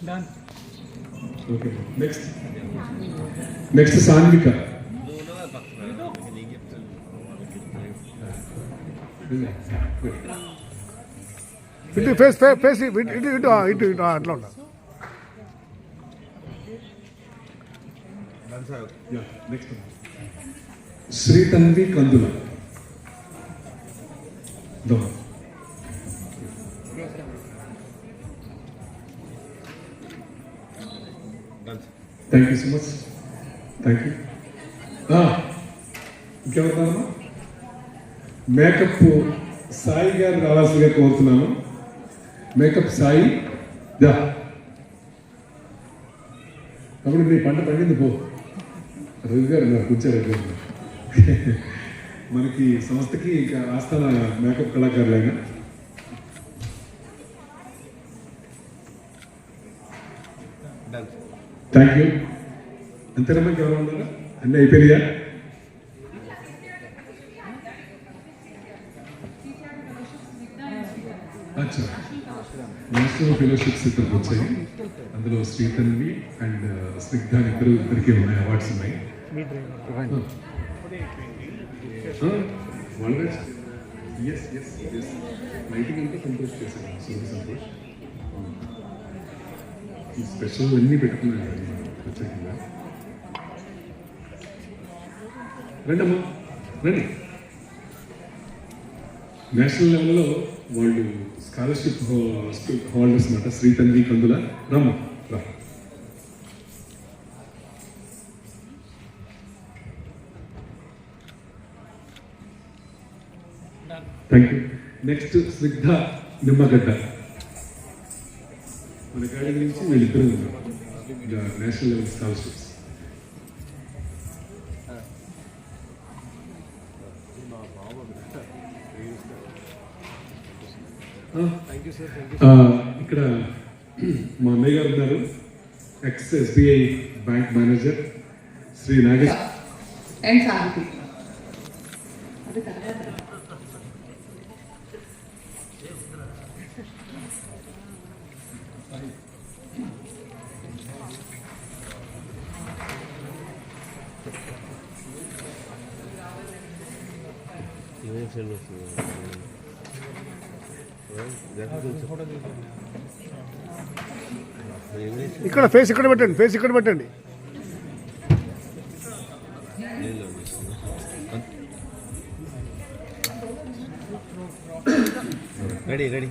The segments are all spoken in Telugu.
Done. Okay. Next Sanvika. ఇటు ఫేస్ ఇటు అట్లా ఉంటా. Next Shri Tanvi Kandula. Thank you so much. Thank you. ఇంకెవరున్నారమ్మా? మేకప్ సాయి గారు రావాల్సిందిగా కోరుతున్నాను. మేకప్ సాయి దా. అప్పుడు నీ పంట పండింది పో. రవి గారు నాకు కూర్చారు. మనకి సంస్థకి ఇంకా ఆస్థాన మేకప్ కళాకారులైనా థ్యాంక్ యూ. అంతేనమ్మా, ఎవరు ఉన్నారా? అన్నీ అయిపోయినాయా? అచ్చా, నేషనల్ ఫెలోషిప్స్ ఇద్దరికి వచ్చాయి. అందులో శ్రీతన్వి అండ్ స్నిగ్ధ ఇద్దరికి ఉన్నాయి, అవార్డ్స్ ఉన్నాయి. లైటింగ్ అంటే సంతోష్ చేశాను, సూర్య సంతోష్. ఈ స్పెషల్ అన్నీ పెట్టుకున్నాను ప్రత్యేకంగా. రండమ్మా రండి. నేషనల్ లెవెల్లో వాళ్ళు స్కాలర్షిప్ హోల్డర్స్ అన్నమాట. శ్రీ తన్వి కందుల రమ్మ రా. Thank you. Next Snigdha Nimmagadda. మన గాడి నుంచి వీళ్ళిద్దరూ ఉన్నారు నేషనల్ లెవెల్ స్కాలర్షిప్స్. ఇక్కడ మా అన్నయ్య గారు ఉన్నారు, ex SBI bank manager Shri Nagesh. ఇక్కడ ఫేస్ ఇక్కడ పెట్టండి, ఫేస్ ఇక్కడ పెట్టండి. Ready ready.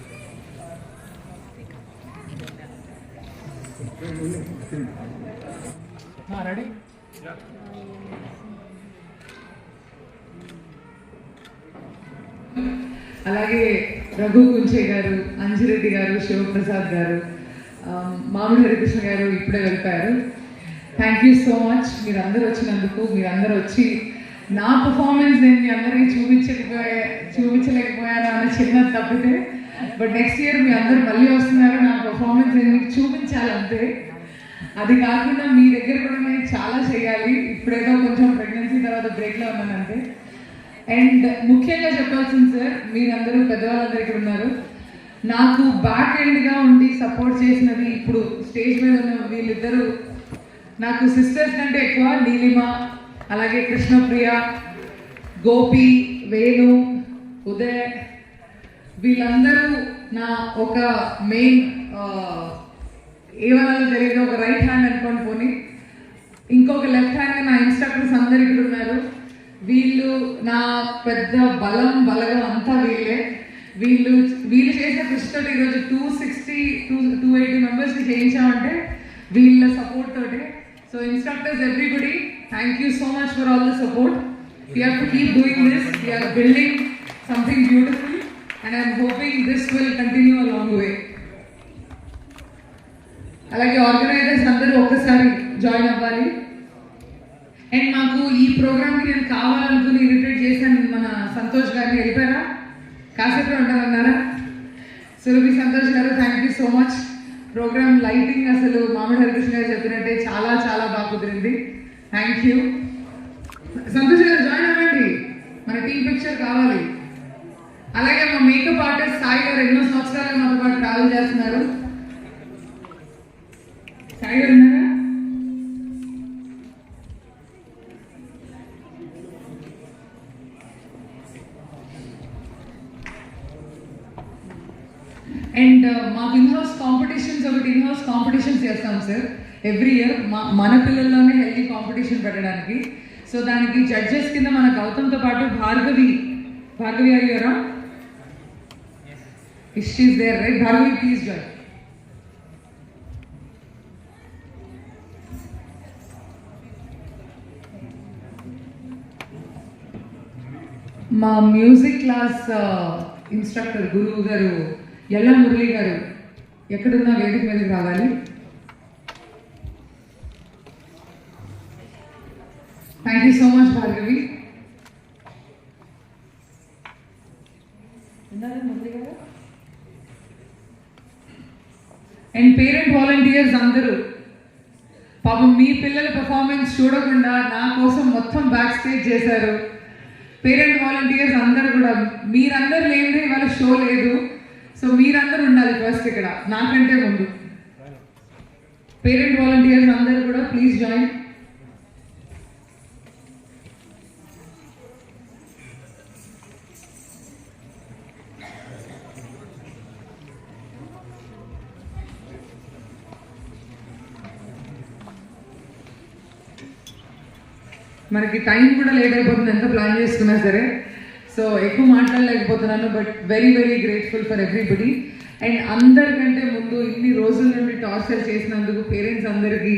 రెడీ. అలాగే రఘు కుంచే గారు, అంజిరెడ్డి గారు, శివప్రసాద్ గారు, మామిడి హరికృష్ణ గారు ఇప్పుడే వెళ్ళిపోయారు. థ్యాంక్ యూ సో మచ్ మీరు అందరూ వచ్చినందుకు. మీరు అందరూ వచ్చి నా పర్ఫార్మెన్స్ నేను మీ అందరికీ చూపించలేకపోయాను అన్న చిన్న తప్పితే, బట్ నెక్స్ట్ ఇయర్ మీ అందరూ మళ్ళీ వస్తున్నారు, నా పర్ఫార్మెన్స్ నేను మీకు చూపించాలంతే. అది కాకుండా మీ దగ్గర కూడా నేను చాలా చేయాలి. ఇప్పుడేదో కొంచెం ప్రెగ్నెన్సీ తర్వాత బ్రేక్లో ఉన్నానంటే. అండ్ ముఖ్యంగా చెప్పాల్సింది సార్, మీరందరూ పెద్దవాళ్ళందరికీ ఉన్నారు, నాకు బ్యాక్ ఎండ్గా ఉండి సపోర్ట్ చేసినది ఇప్పుడు స్టేజ్ మీద ఉన్న వీళ్ళిద్దరూ నాకు సిస్టర్స్ కంటే ఎక్కువ. నీలిమ, అలాగే కృష్ణప్రియ, గోపి, వేణు, ఉదయ్, వీళ్ళందరూ నా ఒక మెయిన్ ఏమన్నా జరిగిన ఒక రైట్ హ్యాండ్ అనుకోని పోనీ, ఇంకొక లెఫ్ట్ హ్యాండ్ నా ఇన్స్ట్రక్టర్స్ అందరు ఇక్కడ ఉన్నారు. వీళ్ళు నా పెద్ద బలగం అంతా వీళ్ళే. వీళ్ళు చేసిన కృషితో ఈరోజు 280 మెంబర్స్ని చేయించామంటే వీళ్ళ సపోర్ట్ తోటి. So instructors, everybody, thank you so much for all the support. We have to keep doing this. We are building something beautiful and I'm hoping this will continue a long way. అలాగే ఆర్గనైజర్స్ అందరూ ఒక్కసారి జాయిన్ అవ్వాలి. అండ్ మాకు ఈ ప్రోగ్రామ్కి నేను కావాలనుకుని ఇన్విటేట్ చేశాను మన సంతోష్ గారిని. వెళ్ళిపోయారా? కాసేపు ఉంటారన్నారా? Surabhi Santosh garu, thank you so much. Programme lighting అసలు మామిడి హరికృష్ణ గారు చెప్పినట్టే చాలా చాలా బాగా కుదిరింది. Thank you. సంతోష్ గారు జాయిన్ అవ్వండి, మన టీమ్ పిక్చర్ కావాలి. అలాగే మా మేకప్ ఆర్టిస్ట్ సాయి గారు ఎన్నో సంవత్సరాలు మాతో పాటు ట్రావెల్ చేస్తున్నారు. సాయి గారు ఉన్నారా? అండ్ మాకు ఇన్హౌస్ కాంపిటీషన్స్ చేస్తాం సార్ ఎవ్రీ ఇయర్. మన పిల్లల్లోనే హెల్తీ కాంపిటీషన్ పెట్టడానికి. సో దానికి జడ్జెస్ కింద మన గౌతమ్తో పాటు భార్గవి ఆర్ యూరా? She is there right? Bhargavi please join. మా మ్యూజిక్ క్లాస్ ఇన్స్ట్రక్టర్ గురువు గారు ఎల్లా మురళి గారు ఎక్కడున్నా వేదిక మీదకి రావాలి. Thank you so much Bhargavi. And parent volunteers అందరూ పాపం మీ పిల్లల పర్ఫార్మెన్స్ చూడకుండా నా కోసం మొత్తం బ్యాక్ స్టేజ్ చేశారు. పేరెంట్ వాలంటీర్స్ అందరూ కూడా, మీరందరూ లేనిదే ఇవాళ షో లేదు. సో మీరందరూ ఉండాలి ఫస్ట్ ఇక్కడ నాకంటే ముందు. పేరెంట్ వాలంటీర్స్ అందరూ కూడా ప్లీజ్ జాయిన్. మనకి టైం కూడా లేట్ అయిపోతుంది ఎంత ప్లాన్ చేసుకున్నా సరే. సో ఎక్కువ మాట్లాడలేకపోతున్నాను, but very very grateful for everybody. And అందరికంటే ముందు ఇన్ని రోజుల నుండి టార్చర్ చేసినందుకు పేరెంట్స్ అందరికీ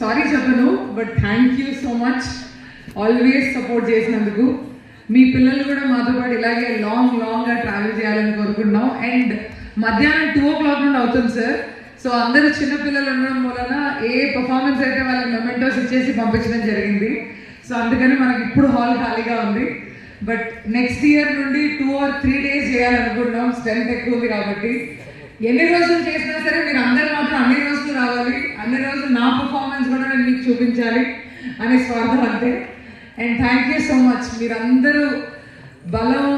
సారీ చెప్పను, but thank you so much. Always support చేసినందుకు. మీ పిల్లలు కూడా మాతో పాటు ఇలాగే లాంగ్గా ట్రావెల్ చేయాలని కోరుకుంటున్నాం. అండ్ మధ్యాహ్నం 2 o'clock నుండి అవుతుంది సార్. సో అందరూ చిన్నపిల్లలు ఉండడం వలన ఏ పర్ఫార్మెన్స్ అయితే వాళ్ళకి మెమెంటోస్ ఇచ్చేసి పంపించడం జరిగింది. సో అందుకని మనకి ఇప్పుడు హాల్ ఖాళీగా ఉంది. బట్ నెక్స్ట్ ఇయర్ నుండి 2 or 3 days చేయాలనుకుంటున్నాం, స్ట్రెంత్ ఎక్కువ ఉంది కాబట్టి. ఎన్ని రోజులు చేసినా సరే మీరు అందరు మాత్రం అన్ని రోజులు రావాలి, అన్ని రోజులు నా పర్ఫార్మెన్స్ కూడా నేను మీకు చూపించాలి అనే స్వార్థం అంతే. And thank you so much. మీరందరూ బలం